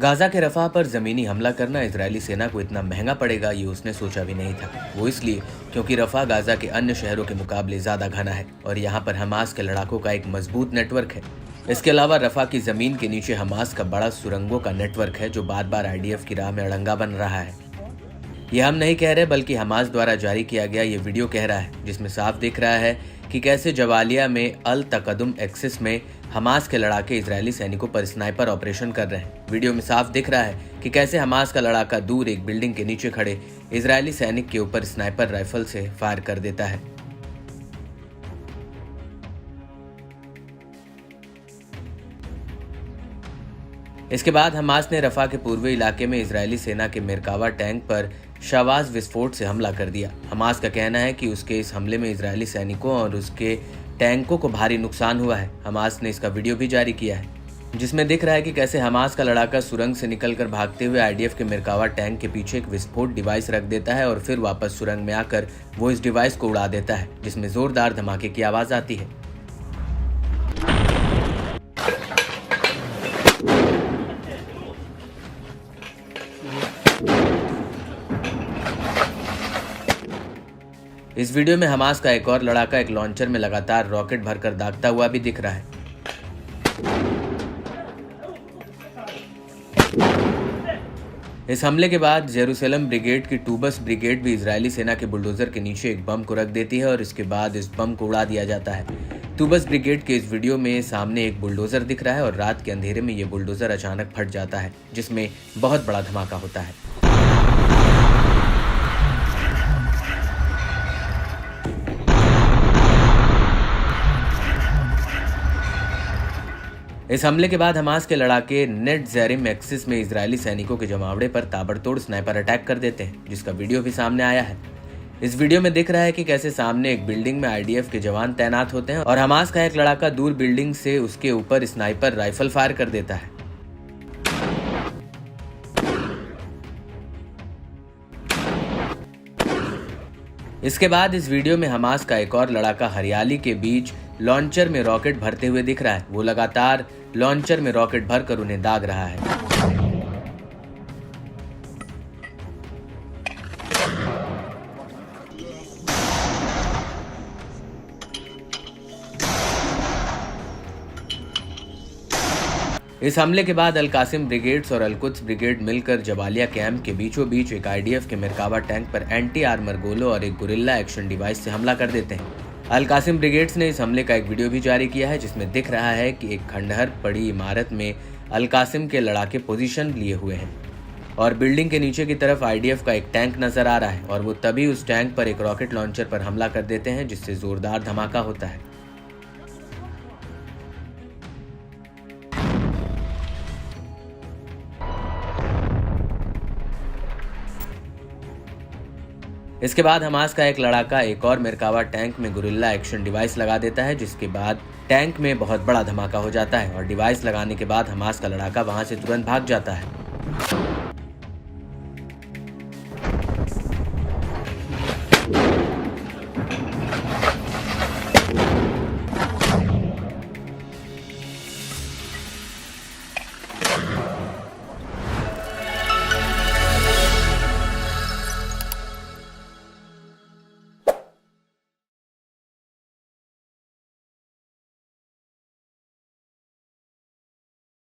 Gaza के रफा पर जमीनी हमला करना इजरायली सेना को इतना महंगा पड़ेगा ये उसने सोचा भी नहीं था। वो इसलिए क्योंकि रफा गाजा के अन्य शहरों के मुकाबले ज्यादा घना है और यहाँ पर हमास के लड़ाकों का एक मजबूत नेटवर्क है। इसके अलावा रफा की जमीन के नीचे हमास का बड़ा सुरंगों का नेटवर्क है जो बार बार आईडीएफ की राह में अड़ंगा बन रहा है। ये हम नहीं कह रहे बल्कि हमास द्वारा जारी किया गया ये वीडियो कह रहा है, जिसमें साफ दिख रहा है कि कैसे जवालिया में अल तकदुम एक्सिस में हमास के लड़ाके इजरायली सैनिकों पर स्नाइपर ऑपरेशन कर रहे हैं। वीडियो में साफ दिख रहा है कि कैसे हमास का लड़ाका दूर एक बिल्डिंग के नीचे खड़े इजरायली सैनिक के ऊपर स्नाइपर राइफल से फायर कर देता है। इसके बाद हमास ने रफा के पूर्वी इलाके में इजरायली सेना के मेरकावा टैंक पर शावाज विस्फोट से हमला कर दिया। हमास का कहना है कि उसके इस हमले में इजरायली सैनिकों और उसके टैंकों को भारी नुकसान हुआ है। हमास ने इसका वीडियो भी जारी किया है जिसमें दिख रहा है कि कैसे हमास का लड़ाका सुरंग से निकलकर भागते हुए आईडीएफ के मेरकावा टैंक के पीछे एक विस्फोट डिवाइस रख देता है और फिर वापस सुरंग में आकर वो इस डिवाइस को उड़ा देता है, जिसमें जोरदार धमाके की आवाज आती है। इस वीडियो में हमास का एक और लड़ाका एक लॉन्चर में लगातार रॉकेट भरकर दागता हुआ भी दिख रहा है। इस हमले के बाद जेरूसलम ब्रिगेड की टूबस ब्रिगेड भी इजरायली सेना के बुलडोजर के नीचे एक बम को रख देती है और इसके बाद इस बम को उड़ा दिया जाता है। टूबस ब्रिगेड के इस वीडियो में सामने एक बुलडोजर दिख रहा है और रात के अंधेरे में ये बुलडोजर अचानक फट जाता है, जिसमें बहुत बड़ा धमाका होता है। इस हमले के बाद हमास के लड़ाके नेट ज़ेरिम एक्सिस में इजरायली सैनिकों के जमावड़े पर ताबड़तोड़ स्नाइपर अटैक कर देते हैं, जिसका वीडियो भी सामने आया है। इस वीडियो में दिख रहा है कि कैसे सामने एक बिल्डिंग में आईडीएफ के जवान तैनात होते हैं और हमास का एक लड़ाका दूर बिल्डिंग से उसके ऊपर स्नाइपर राइफल फायर कर देता है। इसके बाद इस वीडियो में हमास का एक और लड़ाका हरियाली के बीच लॉन्चर में रॉकेट भरते हुए दिख रहा है। वो लगातार लॉन्चर में रॉकेट भरकर उन्हें दाग रहा है। इस हमले के बाद अल कासिम ब्रिगेड्स और अल कुद्स ब्रिगेड मिलकर जवालिया कैंप के बीचों बीच एक आईडीएफ के मेरकावा टैंक पर एंटी आर्मर गोलों और एक गुरिल्ला एक्शन डिवाइस से हमला कर देते हैं। अल कासिम ब्रिगेड्स ने इस हमले का एक वीडियो भी जारी किया है जिसमें दिख रहा है कि एक खंडहर पड़ी इमारत में अल कासिम के लड़ाके पोजीशन लिए हुए हैं और बिल्डिंग के नीचे की तरफ आईडीएफ का एक टैंक नजर आ रहा है और वो तभी उस टैंक पर एक रॉकेट लॉन्चर पर हमला कर देते हैं, जिससे जोरदार धमाका होता है। इसके बाद हमास का एक लड़ाका एक और मेरकावा टैंक में गुरिल्ला एक्शन डिवाइस लगा देता है, जिसके बाद टैंक में बहुत बड़ा धमाका हो जाता है और डिवाइस लगाने के बाद हमास का लड़ाका वहां से तुरंत भाग जाता है।